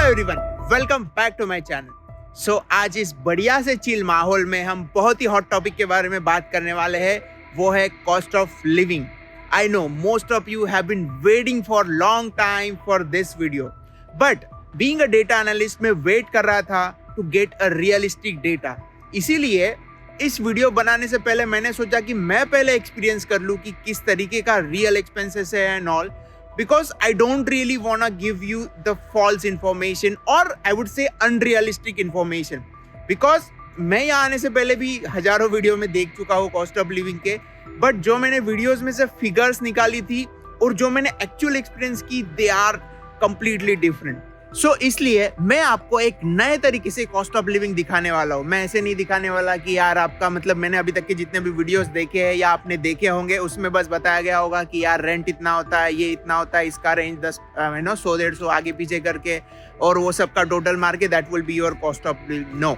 Everyone, welcome back to my channel. So आज इस बढ़िया से चिल माहौल में हम बहुत ही हॉट टॉपिक के बारे में बात करने वाले हैं, वो है cost of living. I know most of you have been waiting for long time for this video, but being a data analyst में वेट कर रहा था to get a realistic data. इसीलिए इस वीडियो बनाने से पहले मैंने सोचा कि मैं पहले एक्सपीरियंस कर लूँ कि किस तरीके का रियल एक्सपेंसेस है and all, because I don't really want to give you the false information or I would say unrealistic information, because मैं यहाँ आने से पहले भी हजारों वीडियो में देख चुका हूँ कॉस्ट ऑफ लिविंग के, बट जो मैंने वीडियोस में से फिगर्स निकाली थी और जो मैंने एक्चुअल एक्सपीरियंस की, दे आर कंप्लीटली डिफरेंट। सो इसलिए मैं आपको एक नए तरीके से कॉस्ट ऑफ लिविंग दिखाने वाला हूँ। मैं ऐसे नहीं दिखाने वाला कि यार आपका मतलब मैंने अभी तक के जितने भी वीडियोस देखे हैं या आपने देखे होंगे उसमें बस बताया गया होगा कि यार रेंट इतना होता है, ये इतना होता है, इसका रेंज 100-150 आगे पीछे करके और वो सब का टोटल मार के that will be your cost of living. No,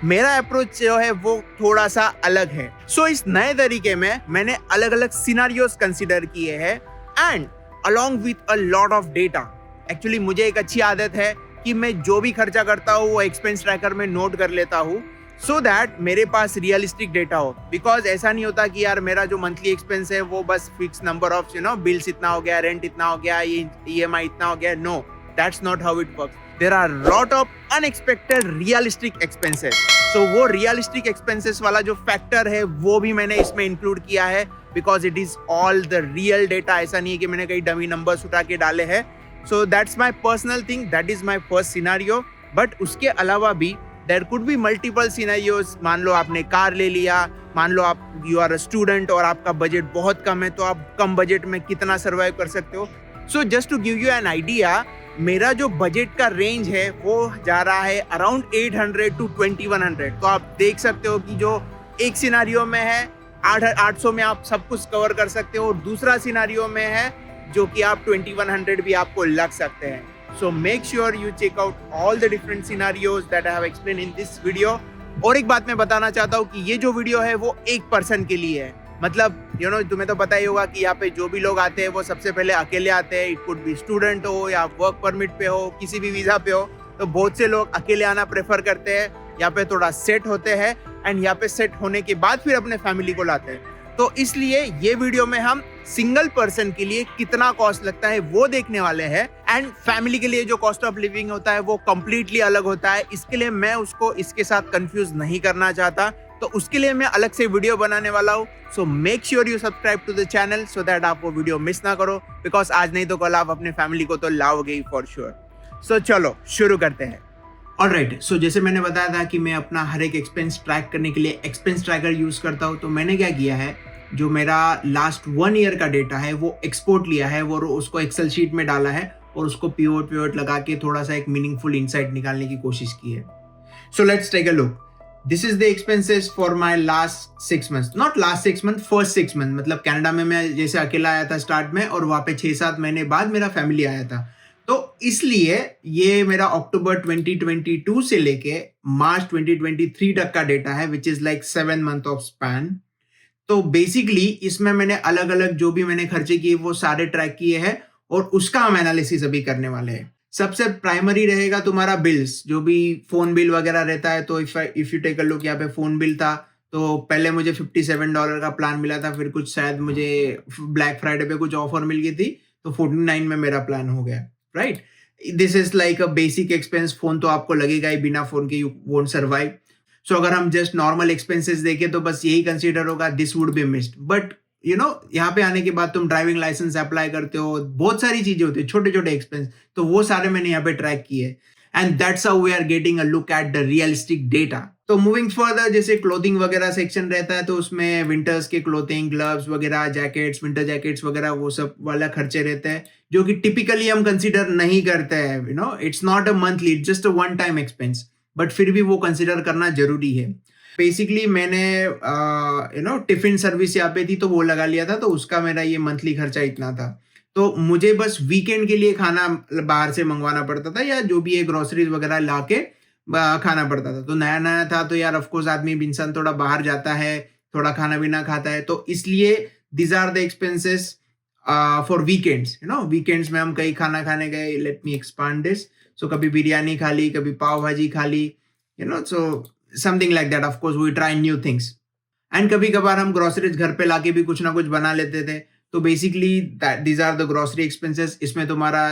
मेरा अप्रोच जो है वो थोड़ा सा अलग है। सो इस नए तरीके में मैंने अलग अलग सिनारियोस कंसिडर किए हैं and along with a lot of data. Actually मुझे एक अच्छी आदत है कि मैं जो भी खर्चा करता हूँ वो एक्सपेंस ट्रैकर में नोट कर लेता हूँ, सो दैट मेरे पास रियलिस्टिक डेटा हो। बिकॉज ऐसा नहीं होता कि यार मेरा जो मंथली एक्सपेंस है वो बस फिक्स नंबर ऑफ बिल्स इतना हो गया, रेंट इतना हो गया, EMI इतना हो गया। No, that's not how it works. There are lot of unexpected realistic expenses. So वो रियलिस्टिक एक्सपेंसेस वाला जो फैक्टर है वो भी मैंने इसमें इंक्लूड किया है, because it is all the real data. ऐसा नहीं है कि मैंने कहीं डमी नंबर्स उठा के डाले हैं। So that's my personal thing, that is my first scenario. But उसके अलावा भी there could be multiple scenarios। मान लो आपने कार ले लिया, मान लो आप you are a student और आपका बजट बहुत कम है, तो आप कम बजट में कितना सर्वाइव कर सकते हो। So just to give you an idea, मेरा जो बजट का रेंज है वो जा रहा है अराउंड 800 to 2100। तो आप देख सकते हो कि जो एक सिनारियो में है 800 में आप सब कुछ कवर कर सकते हो, और दूसरा सिनारियो में है जो कि आप 2100 भी आपको लग सकते हैं। So make sure you check out all the different scenarios that I have explain in this video. और एक बात मैं बताना चाहता हूँ कि ये जो वीडियो है वो एक पर्सन के लिए है। मतलब तुम्हें तो पता ही होगा कि यहाँ पे जो भी लोग आते हैं वो सबसे पहले अकेले आते हैं। इट कुड बी स्टूडेंट हो या वर्क परमिट पे हो, किसी भी वीजा पे हो, तो बहुत से लोग अकेले आना प्रेफर करते हैं। यहाँ पे थोड़ा सेट होते हैं एंड यहाँ पे सेट होने के बाद फिर अपने फैमिली को लाते हैं। तो इसलिए ये वीडियो में हम सिंगल पर्सन के लिए कितना कॉस्ट लगता है वो देखने वाले हैं, एंड फैमिली के लिए जो कॉस्ट ऑफ लिविंग होता है वो कंप्लीटली अलग होता है। इसके लिए मैं उसको इसके साथ कंफ्यूज नहीं करना चाहता, तो उसके लिए मैं अलग से वीडियो बनाने वाला हूँ। So make sure you subscribe to the channel so that आप वो वीडियो मिस ना करो, बिकॉज आज नहीं तो कल आप अपने फैमिली को तो लाओगे ही फॉर श्योर। सो चलो शुरू करते हैं। ऑलराइट, सो जैसे मैंने बताया था कि मैं अपना हर एक एक्सपेंस ट्रैक करने के लिए एक्सपेंस ट्रैकर यूज करता हूँ। तो मैंने क्या किया है, जो मेरा लास्ट 1 ईयर का डेटा है वो एक्सपोर्ट लिया है, वो उसको एक्सेल शीट में डाला है और उसको पिवट लगा के थोड़ा सा एक मीनिंगफुल इनसाइट निकालने की कोशिश की है। So let's take a look. This is the expenses for my last 6 months, not last 6 month, first 6 month. मतलब कनाडा में मैं जैसे अकेला आया था स्टार्ट में, और वहाँ पे 6-7 महीने बाद मेरा फैमिली आया था। तो इसलिए ये मेरा अक्टूबर 2022 से लेके मार्च 2023 तक का डेटा है, which is like 7 month of span. तो बेसिकली इसमें मैंने अलग अलग जो भी मैंने खर्चे किए वो सारे ट्रैक किए हैं, और उसका हम एनालिसिस अभी करने वाले हैं। सबसे प्राइमरी रहेगा तुम्हारा बिल्स, जो भी फोन बिल वगैरह रहता है। तो if you take a look, यहाँ पे फोन बिल था, तो पहले मुझे $57 का प्लान मिला था, फिर कुछ शायद मुझे ब्लैक फ्राइडे पे कुछ ऑफर मिल गई थी, तो 49 में मेरा प्लान हो गया। Right, this is like a basic expense. Phone तो आपको लगेगा ही, बिना फोन के यू वोंट सर्वाइव। सो अगर हम जस्ट नॉर्मल एक्सपेंसेस देखें तो बस यही कंसीडर होगा, this would be missed. But यहाँ पे आने के बाद तुम ड्राइविंग लाइसेंस अप्लाई करते हो, बहुत सारी चीजें होती है, छोटे छोटे एक्सपेंस, तो वो सारे मैंने यहाँ पे ट्रैक किए, and that's how we are getting a look at the realistic data. तो मूविंग फर्दर, जैसे क्लोथिंग वगैरह सेक्शन रहता है, तो उसमें विंटर्स के क्लोथिंग, ग्लव्स वगैरह, जैकेट्स, विंटर जैकेट्स वगैरह, वो सब वाला खर्चे रहते हैं, जो कि टिपिकली हम कंसीडर नहीं करते हैं। It's not a monthly, it's just a one time expense, but फिर भी वो कंसिडर करना जरूरी है। बेसिकली मैंने टिफिन सर्विस यहाँ पे थी, तो वो लगा लिया था, तो उसका मेरा ये मंथली खर्चा इतना था। तो मुझे बस वीकेंड के लिए खाना बाहर से मंगवाना पड़ता था, या जो भी है ग्रोसरीज वगैरह लाके खाना पड़ता था। तो नया नया था, तो यार ऑफकोर्स आदमी इंसान थोड़ा बाहर जाता है, थोड़ा खाना पीना खाता है, तो इसलिए these are the expenses for weekends. Weekends में हम कहीं खाना खाने गए। Let me expand this. So कभी बिरयानी खा ली, कभी पाव भाजी खा ली, so something like that. Of course we try new things. And कभी कभार हम ग्रोसरीज घर पे लाके भी कुछ ना कुछ बना लेते थे. तो basically these are the grocery expenses. इसमें तुम्हारा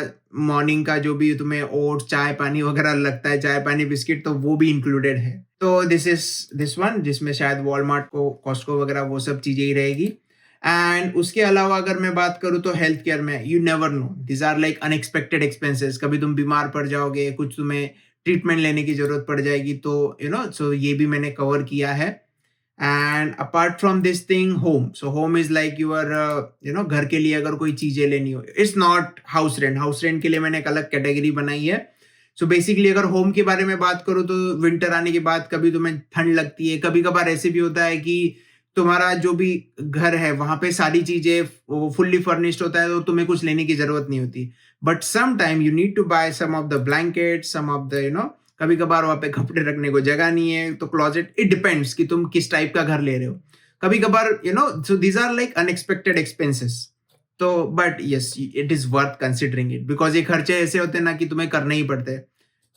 मॉर्निंग का जो भी तुम्हें ओट्स, चाय पानी वगैरह लगता है, चाय पानी बिस्किट, तो वो भी इंक्लूडेड है. तो दिस वन जिसमें शायद वॉलमार्ट को, कॉस्टको वगैरह वो सब चीजें ही रहेगी. एंड उसके अलावा अगर मैं बात करूँ तो हेल्थ केयर में you never know, this are like unexpected expenses. कभी तुम बीमार पड़ जाओगे, कुछ तुम्हें ट्रीटमेंट लेने की जरूरत पड़ जाएगी, तो सो ये भी मैंने कवर किया है. And apart from this thing, home. So home is like your घर के लिए अगर कोई चीजें लेनी हो, it's not house rent. House rent के लिए मैंने एक अलग कैटेगरी बनाई है. सो बेसिकली अगर होम के बारे में बात करूँ तो विंटर आने के बाद कभी तुम्हें ठंड लगती है, कभी कभार ऐसे भी होता है कि तुम्हारा जो भी घर है वहां पे सारी चीजें फुल्ली फर्निश्ड होता है, तो तुम्हें कुछ लेने की जरूरत नहीं होती. But some time you need to buy some of the blanket, some of the कभी कभार वहां पे कपड़े रखने को जगह नहीं है, तो क्लोजेट. इट डिपेंड्स कि तुम किस टाइप का घर ले रहे हो. कभी कभार so these are like unexpected expenses. तो but yes, it is worth considering it, because ये खर्चे ऐसे होते हैं ना कि तुम्हें करने ही पड़ते हैं.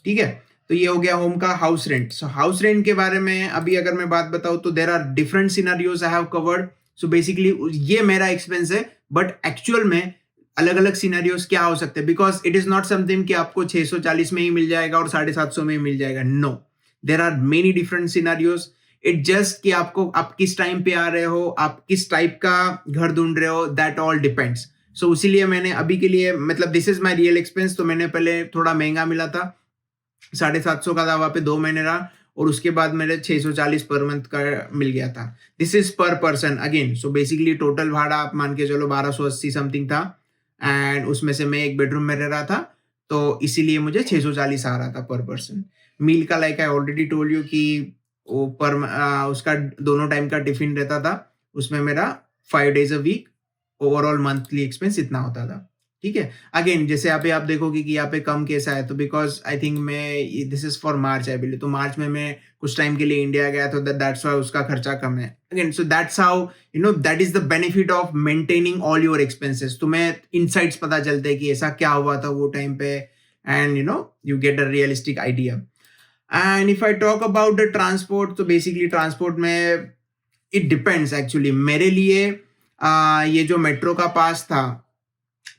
ठीक है, तो ये हो गया होम का. House rent. So house rent के बारे में अभी अगर मैं बात बताऊं तो there are different scenarios I have covered. So basically ये मेरा एक्सपेंस है, बट एक्चुअल में अलग अलग सिनेरियोज क्या हो सकते हैं, because it is not something कि आपको 640 में ही मिल जाएगा और 750 में ही मिल जाएगा. No, there are many different scenarios. It just कि आप किस टाइम पे आ रहे हो, आप किस टाइप का घर ढूंढ रहे हो, दैट ऑल डिपेंड्स. सो इसीलिए मैंने अभी के लिए, मतलब this is my real expense, तो मैंने पहले थोड़ा महंगा मिला था, 750 का था, वहां पे 2 महीने रहा, और उसके बाद मेरे 640 पर मंथ का मिल गया था. दिस इज पर person again. So basically total भाड़ा आप मान के चलो 1280 समथिंग था, एंड उसमें से मैं एक बेडरूम में रह रहा था, तो इसीलिए मुझे 640 आ रहा था पर पर्सन. मील का like I already told you कि वो उसका दोनों टाइम का टिफिन रहता था, उसमें मेरा 5 days a week overall monthly expense इतना होता था. ठीक है. अगेन जैसे यहाँ पे आप देखोगे कि यहाँ पे कम कैसा है, तो बिकॉज आई थिंक मैं, this is for March I believe, तो मार्च में मैं कुछ टाइम के लिए इंडिया गया, तो दैट्स व्हाई उसका खर्चा कम है. Again so that's how that is the benefit of maintaining all your expenses. तुम्हें इनसाइट्स पता चलते हैं कि ऐसा क्या हुआ था वो टाइम पे, and you get a realistic idea. And if I talk about the transport, तो बेसिकली ट्रांसपोर्ट में इट डिपेंड्स एक्चुअली. मेरे लिए ये जो मेट्रो का पास था,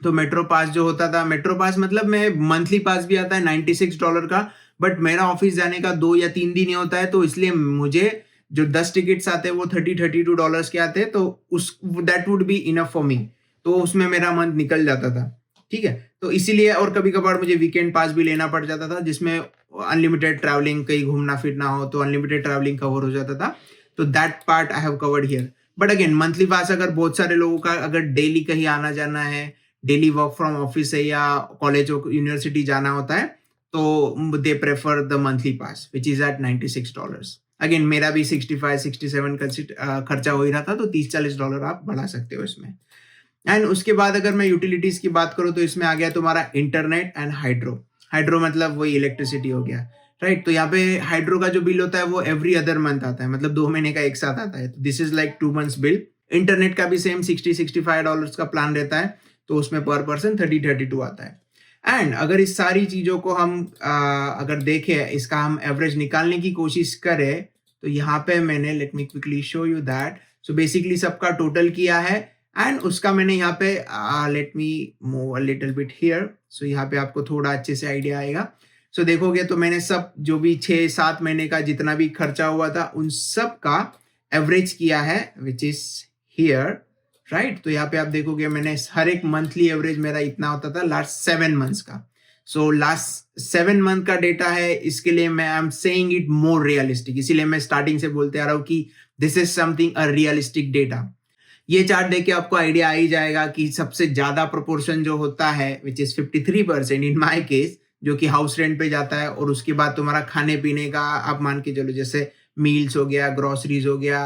तो मेट्रो पास जो होता था, मेट्रो पास मतलब मैं मंथली पास भी आता है $96 का, बट मेरा ऑफिस जाने का 2 या 3 दिन ही होता है, तो इसलिए मुझे जो 10 टिकट्स आते हैं वो $32 के आते हैं, तो उस that would be enough for me. तो उसमें मेरा मंथ निकल जाता था. ठीक है, तो इसीलिए, और कभी कभार मुझे वीकेंड पास भी लेना पड़ जाता था, जिसमें अनलिमिटेड ट्रैवलिंग, कहीं घूमना फिरना हो तो अनलिमिटेड ट्रैवलिंग कवर हो जाता था. तो that part I have covered here. But again monthly pass अगर बहुत सारे लोगों का अगर डेली कहीं आना जाना है, डेली वर्क फ्रॉम ऑफिस है या कॉलेज और यूनिवर्सिटी जाना होता है, तो they prefer the monthly pass which is at $96. Again मेरा भी 65-67 का खर्चा हो ही रहा था, तो $30-40 आप बढ़ा सकते हो इसमें. एंड उसके बाद अगर मैं यूटिलिटीज की बात करूँ, तो इसमें आ गया तुम्हारा इंटरनेट एंड हाइड्रो. हाइड्रो मतलब वही इलेक्ट्रिसिटी हो गया, राइट. तो यहाँ पे हाइड्रो का जो बिल होता है वो एवरी अदर मंथ आता है, मतलब 2 महीने का एक साथ आता है. This is like 2 months bill. Internet का भी सेम $60-65 का प्लान रहता है, तो उसमें पर पर्सन 30-32 आता है. एंड अगर इस सारी चीजों को हम अगर देखें, इसका हम एवरेज निकालने की कोशिश करें, तो यहाँ पे मैंने, let me quickly show you that. So basically सबका टोटल किया है, एंड उसका मैंने यहाँ पे, let me move a little bit here. So यहाँ पे आपको थोड़ा अच्छे से आइडिया आएगा. सो देखोगे तो मैंने सब जो भी 6-7 महीने का जितना भी खर्चा हुआ था, उन सब का एवरेज किया है, विच इज हियर, राइट. तो यहाँ पे आप देखोगे मैंने हर एक मंथली एवरेज मेरा इतना होता था लास्ट 7 months का. सो लास्ट 7 month का डेटा है, इसके लिए मैं I am saying it more realistic. इसीलिए मैं स्टार्टिंग से बोलते आ रहा हूँ कि this is something a realistic data. ये चार्ट देख के आपको आइडिया आ ही जाएगा कि सबसे ज्यादा प्रोपोर्शन जो होता है, which is 53% in my case, जो कि हाउस रेंट पे जाता है. और उसके बाद तुम्हारा खाने पीने का आप मान के चलो, जैसे मील्स हो गया, ग्रोसरीज हो गया,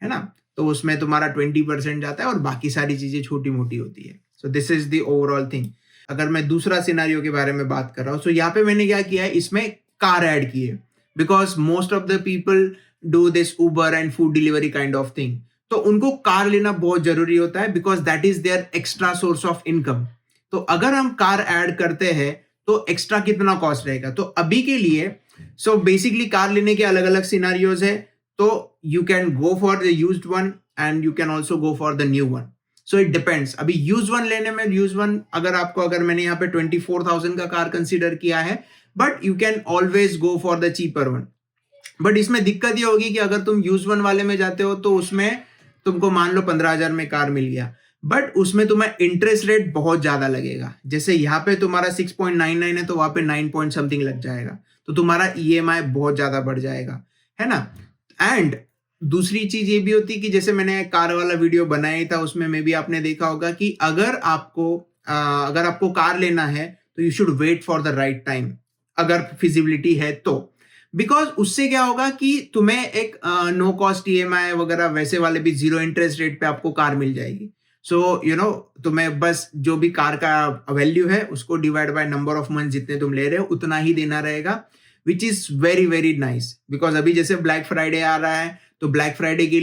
है ना, तो उसमें तुम्हारा 20% जाता है, और बाकी सारी चीजें छोटी मोटी होती है. सो this is the overall thing. अगर मैं दूसरा सिनारियो के बारे में बात कर रहा हूँ, सो यहाँ पे मैंने क्या किया है, इसमें कार ऐड की है, because most of the people do this Uber and food delivery kind of thing. तो उनको कार लेना बहुत जरूरी होता है, because that is their extra source of income. तो अगर हम कार ऐड करते हैं, तो एक्स्ट्रा कितना कॉस्ट रहेगा। तो अभी के लिए सो बेसिकली कार लेने के अलग अलग सिनारियोज है, तो you can go for the used one and you can also go for the new one. So it depends. अभी यूज वन लेने में, यूज वन अगर मैंने यहाँ पे 24,000 का कार कंसीडर किया है, but you can always go for the cheaper one. But इसमें दिक्कत ये होगी कि अगर तुम यूज वन वाले में जाते हो तो उसमें तुमको मान लो 15,000 में कार मिल गया, बट उसमें तुम्हें इंटरेस्ट रेट बहुत ज्यादा लगेगा। जैसे यहाँ पे तुम्हारा 6.99 है तो वहां पे 9 पॉइंट समथिंग लग जाएगा, तो तुम्हारा ईएमआई बहुत ज्यादा बढ़ जाएगा, है ना। एंड दूसरी चीज ये भी होती है कि जैसे मैंने कार वाला वीडियो बनाया था, उसमें में भी आपने देखा होगा कि अगर आपको कार लेना है तो you should wait for the right time, अगर फिजिबिलिटी है तो। बिकॉज उससे क्या होगा कि तुम्हें एक नो कॉस्ट ईएमआई वगैरह वैसे वाले भी 0 इंटरेस्ट रेट पे आपको कार मिल जाएगी। सो तुम्हें बस जो भी कार का वैल्यू है उसको divide by number of month जितने तुम ले रहे हो उतना ही देना रहेगा, which is very very nice. Because अभी जैसे ब्लैक फ्राइडे आ रहा है, तो ब्लैक फ्राइडे की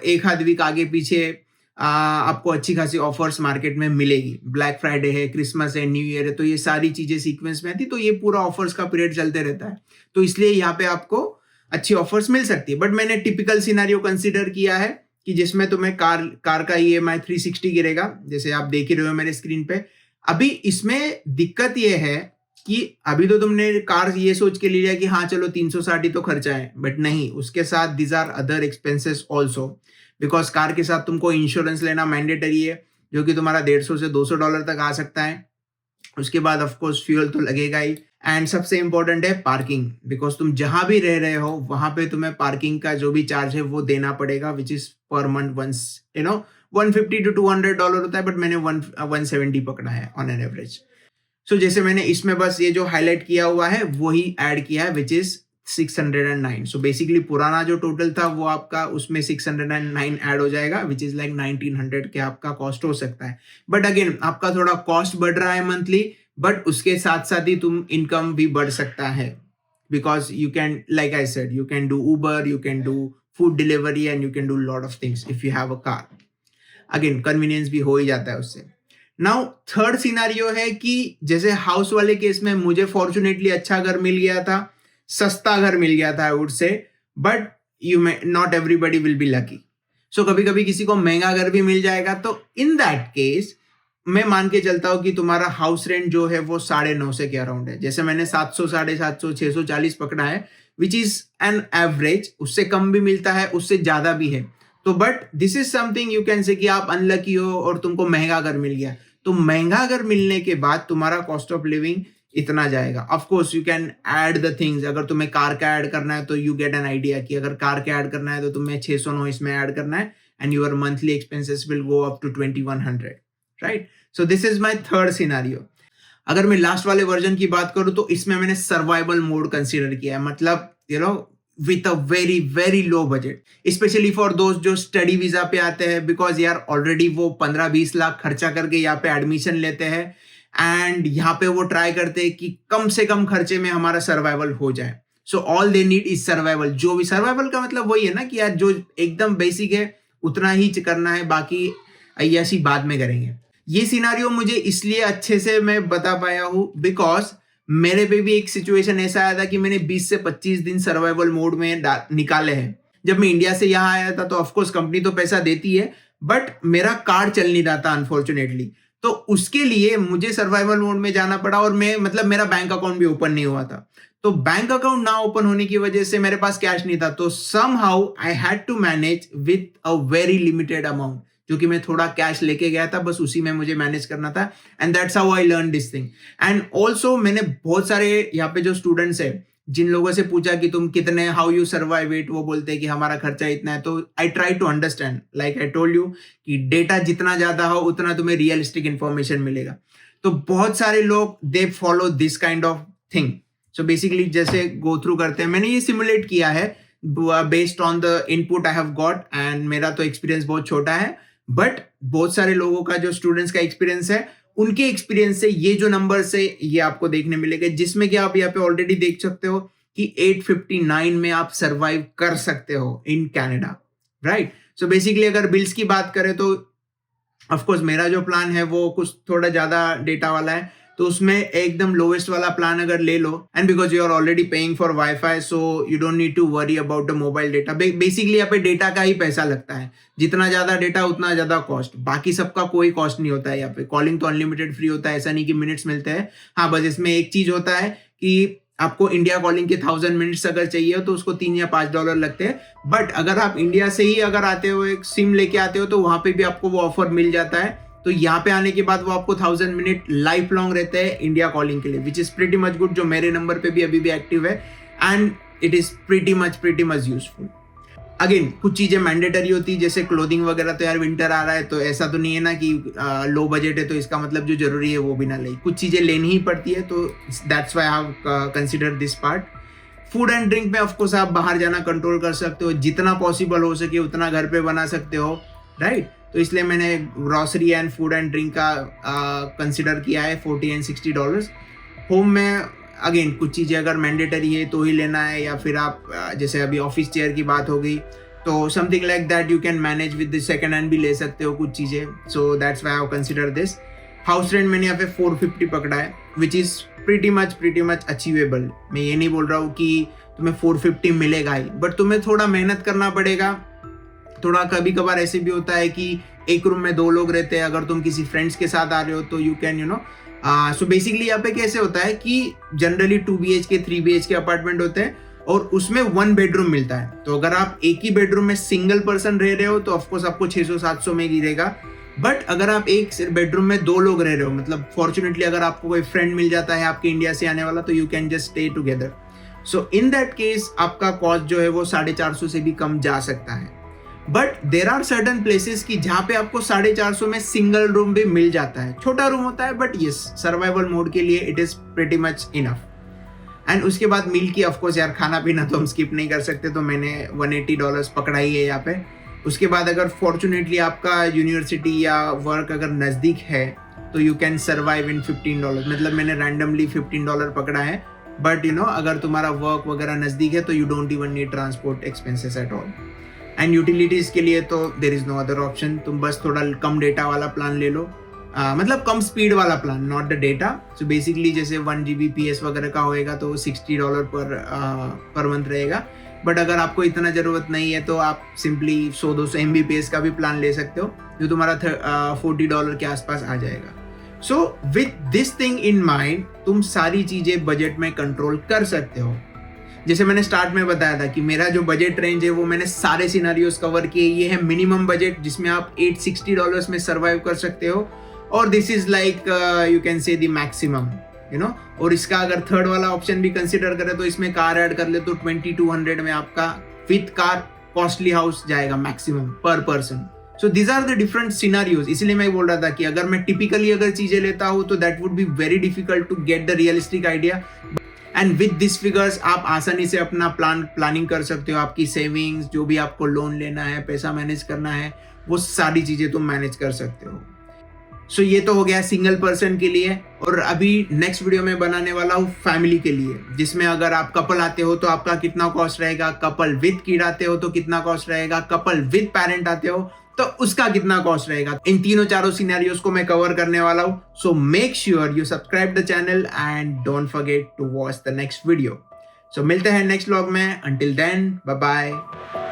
एक आध वीक आगे पीछे आपको अच्छी खासी ऑफर्स मार्केट में मिलेगी। ब्लैक फ्राइडे है, क्रिसमस है, न्यू ईयर है, तो ये सारी चीजें सीक्वेंस में आती, तो ये पूरा ऑफर्स का पीरियड चलते रहता है, तो इसलिए यहाँ पे आपको अच्छी ऑफर्स मिल सकती है। बट मैंने टिपिकल सिनेरियो कंसीडर किया है कि जिसमें तुम्हें कार का ईएमआई 360 गिरेगा, जैसे आप देख ही रहे हो मेरे स्क्रीन पे। अभी इसमें दिक्कत ये है कि अभी तो तुमने कार ये सोच के लिया कि हाँ चलो 360 तो खर्चा है, बट नहीं, उसके साथ these are other expenses also. Because car के साथ तुमको इंश्योरेंस लेना मैंडेटरी है, जो कि तुम्हारा $150 से $200 तक आ सकता है। उसके बाद ऑफकोर्स फ्यूल तो लगेगा ही, एंड सबसे इंपॉर्टेंट है पार्किंग। बिकॉज तुम जहां भी रह रहे हो वहां पे तुम्हें पार्किंग का जो भी चार्ज है वो देना पड़ेगा, which is per month once $150 to $200 होता है, बट मैंने 170 पकड़ा है ऑन एन एवरेज। सो जैसे मैंने इसमें बस ये जो हाईलाइट किया हुआ है वही ऐड किया है, विच इज 609। सो बेसिकली पुराना जो टोटल था वो आपका उसमें 609 ऐड हो जाएगा, विच इज लाइक 1900 के आपका कॉस्ट हो सकता है। बट अगेन आपका थोड़ा कॉस्ट बढ़ रहा है मंथली, बट उसके साथ साथ ही तुम इनकम भी बढ़ सकता है। Because you can, like I said, you can do Uber, you can do food delivery and you can do lot of things if you have a car. Again convenience भी हो ही जाता है उससे। नाउ थर्ड सिनारियो है कि जैसे house वाले case में मुझे फॉर्चुनेटली अच्छा घर मिल गया था, सस्ता घर मिल गया था I would say, but not everybody will be lucky. So कभी कभी किसी को महंगा घर भी मिल जाएगा, तो इन दैट केस मैं मान के चलता हूं कि तुम्हारा हाउस रेंट जो है वो 950 के अराउंड है। जैसे मैंने 700, 750, 640 पकड़ा है, विच इज एन एवरेज। उससे कम भी मिलता है, उससे ज्यादा भी है। तो but this is something you can say कि आप अनलकी हो और तुमको महंगा घर मिल गया, तो महंगा घर मिलने के बाद तुम्हारा कॉस्ट ऑफ लिविंग इतना जाएगा। Of course you can add the things. अगर तुम्हें कार का ऐड करना है तो यू गेट एन आइडिया कि अगर कार का ऐड करना है तो तुम्हें 609 इसमें ऐड करना है, and your monthly expenses will go up to 2100, right. So this is my third scenario. अगर मैं लास्ट वाले वर्जन की बात करूं तो इसमें मैंने सर्वाइवल मोड कंसीडर किया है, मतलब with a very very low budget, especially for those जो स्टडी वीजा पे आते हैं, बिकॉज यार ऑलरेडी वो 15-20 लाख खर्चा करके यहाँ पे एडमिशन लेते हैं, एंड यहाँ पे वो ट्राई करते हैं कि कम से कम खर्चे में हमारा सर्वाइवल हो जाए। So all they need is survival. जो भी सर्वाइवल का मतलब वही है ना कि यार जो एकदम बेसिक है उतना ही करना है, बाकी ऐसी बाद में करेंगे। ये सिनारियो मुझे इसलिए अच्छे से मैं बता पाया हूँ बिकॉज मेरे पे भी एक सिचुएशन ऐसा आया था कि मैंने 20 से 25 दिन सर्वाइवल मोड में निकाले हैं। जब मैं इंडिया से यहाँ आया था तो ऑफकोर्स कंपनी तो पैसा देती है, बट मेरा कार्ड चल नहीं रहा था अनफॉर्चुनेटली, तो उसके लिए मुझे सर्वाइवल मोड में जाना पड़ा, और मेरा बैंक अकाउंट भी ओपन नहीं हुआ था। तो बैंक अकाउंट ना ओपन होने की वजह से मेरे पास कैश नहीं था, तो somehow I had to manage with a very limited amount, जो कि मैं थोड़ा कैश लेके गया था, बस उसी में मुझे मैनेज करना था, and that's how I learn this thing. And also मैंने बहुत सारे यहाँ पे जो स्टूडेंट्स है जिन लोगों से पूछा कि तुम कितने, हाउ यू सर्वाइव इट, वो बोलते हैं कि हमारा खर्चा इतना है। तो I try to understand, like I told you कि डेटा जितना ज्यादा हो उतना तुम्हें रियलिस्टिक इंफॉर्मेशन मिलेगा। तो बहुत सारे लोग they follow this kind of thing. So basically जैसे गो थ्रू करते हैं, मैंने ये सिमुलेट किया है based on the input I have got, and मेरा तो एक्सपीरियंस बहुत छोटा है, बट बहुत सारे लोगों का जो स्टूडेंट्स का एक्सपीरियंस है, उनके एक्सपीरियंस से ये जो नंबर्स है ये आपको देखने मिलेगा, जिसमें कि आप यहाँ पे ऑलरेडी देख सकते हो कि 859 में आप सर्वाइव कर सकते हो in Canada, right. So basically अगर बिल्स की बात करें तो ऑफकोर्स मेरा जो प्लान है वो कुछ थोड़ा ज्यादा डेटा वाला है, तो उसमें एकदम लोवेस्ट वाला प्लान अगर ले लो, and because you are already paying for wifi, so you don't need to worry about the mobile data. Basically यहाँ पे डेटा का ही पैसा लगता है, जितना ज्यादा डेटा उतना ज्यादा कॉस्ट, बाकी सबका कोई कॉस्ट नहीं होता है। यहाँ पे कॉलिंग तो अनलिमिटेड फ्री होता है, ऐसा नहीं कि मिनट्स मिलते हैं। हाँ, बस इसमें एक चीज होता है कि आपको इंडिया कॉलिंग के 1000 मिनट्स अगर चाहिए हो तो उसको $3 या $5 लगते हैं। बट अगर आप इंडिया से ही अगर आते हो, एक सिम लेके आते हो, तो वहां पे भी आपको वो ऑफर मिल जाता है। तो यहाँ पे आने के बाद वो आपको 1000 मिनट लाइफ लॉन्ग रहते हैं इंडिया कॉलिंग के लिए, which is pretty much good, जो मेरे नंबर पे भी अभी भी एक्टिव है, and it is pretty much useful. Again कुछ चीजें मैंडेटरी होती है, जैसे क्लोथिंग वगैरह। तो यार विंटर आ रहा है, तो ऐसा तो नहीं है ना कि लो बजट है तो इसका मतलब जो जरूरी है वो भी ना ले, कुछ चीजें लेनी ही पड़ती है। तो that's why I have consider this part. Food and drink में ऑफकोर्स आप बाहर जाना कंट्रोल कर सकते हो, जितना पॉसिबल हो सके उतना घर पे बना सकते हो, राइट। तो इसलिए मैंने grocery and food and drink का कंसिडर किया है $40 and $60। होम में अगेन कुछ चीज़ें अगर मैंडेटरी है तो ही लेना है, या फिर आप जैसे अभी ऑफिस चेयर की बात हो गई, तो something like that you can manage with this, second hand भी ले सकते हो कुछ चीज़ें। So that's why I have consider this. House rent मैंने यहाँ पे 450 पकड़ा है, which is pretty much achievable. मैं ये नहीं बोल रहा हूँ कि तुम्हें 450 मिलेगा ही, बट तुम्हें थोड़ा मेहनत करना पड़ेगा। थोड़ा कभी कभार ऐसे भी होता है कि एक रूम में 2 लोग रहते हैं, अगर तुम किसी फ्रेंड्स के साथ आ रहे हो तो यू कैन सो बेसिकली यहाँ पे कैसे होता है कि जनरली 2 BHK 3 BHK अपार्टमेंट होते हैं और उसमें 1 बेडरूम मिलता है। तो अगर आप एक ही बेडरूम में सिंगल पर्सन रह रहे हो तो ऑफकोर्स आपको 600-700 में गिरेगा। बट अगर आप एक बेडरूम में 2 लोग रह रहे हो, मतलब फॉर्चुनेटली अगर आपको कोई फ्रेंड मिल जाता है आपके इंडिया से आने वाला, तो you can just stay together. So in that case आपका कॉस्ट जो है वो 450 से भी कम जा सकता है। But there are certain places की जहाँ पे आपको 450 में सिंगल रूम भी मिल जाता है, छोटा रूम होता है, बट यस सर्वाइवल मोड के लिए it is pretty much enough. And उसके बाद मील की ऑफकोर्स यार खाना पीना तो हम स्किप नहीं कर सकते, तो मैंने $180 पकड़ा ही है यहाँ पे। उसके बाद अगर फॉर्चुनेटली आपका यूनिवर्सिटी या वर्क अगर नज़दीक है तो यू कैन सर्वाइव इन $15, मतलब मैंने रैंडमली $15 पकड़ा है। बट अगर तुम्हारा वर्क वगैरह नज़दीक है तो you don't even need transport expenses at all. And utilities के लिए तो there is no other option, तुम बस थोड़ा कम डेटा वाला प्लान ले लो, मतलब कम स्पीड वाला plan, not the data. So basically जैसे 1 Gbps वगैरह का होएगा तो $60 पर मंथ रहेगा। बट अगर आपको इतना ज़रूरत नहीं है तो आप सिंपली 100-200 Mbps का भी प्लान ले सकते हो, जो तुम्हारा $40 के आसपास आ जाएगा। So with this thing in mind तुम सारी चीज़ें बजट में कंट्रोल कर सकते हो। जैसे मैंने स्टार्ट में बताया था कि मेरा जो बजट रेंज है वो मैंने सारे सिनारियोज कवर किए। ये है मिनिमम बजट जिसमें आप $860 में सर्वाइव कर सकते हो, और this is like you can say the maximum, और इसका अगर थर्ड वाला ऑप्शन भी कंसिडर करें तो इसमें कार ऐड कर ले तो 2200 में आपका विथ कार कॉस्टली हाउस जाएगा maximum per person. So these are the different scenarios. इसलिए मैं बोल रहा था कि अगर मैं टिपिकली अगर चीजें लेता हूँ तो that would be very difficult to get the realistic idea. And with this figures आप आसानी से अपना प्लानिंग कर सकते हो। आपकी सेविंग्स, जो भी आपको लोन लेना है, पैसा मैनेज करना है, वो सारी चीजें तुम मैनेज कर सकते हो। सो ये तो हो गया सिंगल पर्सन के लिए। और अभी नेक्स्ट वीडियो में बनाने वाला हूँ फैमिली के लिए, जिसमें अगर आप कपल आते हो तो आपका कितना कॉस्ट रहेगा, कपल विद किड आते हो तो कितना कॉस्ट रहेगा, कपल विद पेरेंट आते हो तो उसका कितना कॉस्ट रहेगा। इन 3-4 सिनेरियोस को मैं कवर करने वाला हूँ। So make sure you subscribe the channel and don't forget to watch the next video. So मिलते हैं नेक्स्ट व्लॉग में। Until then bye bye.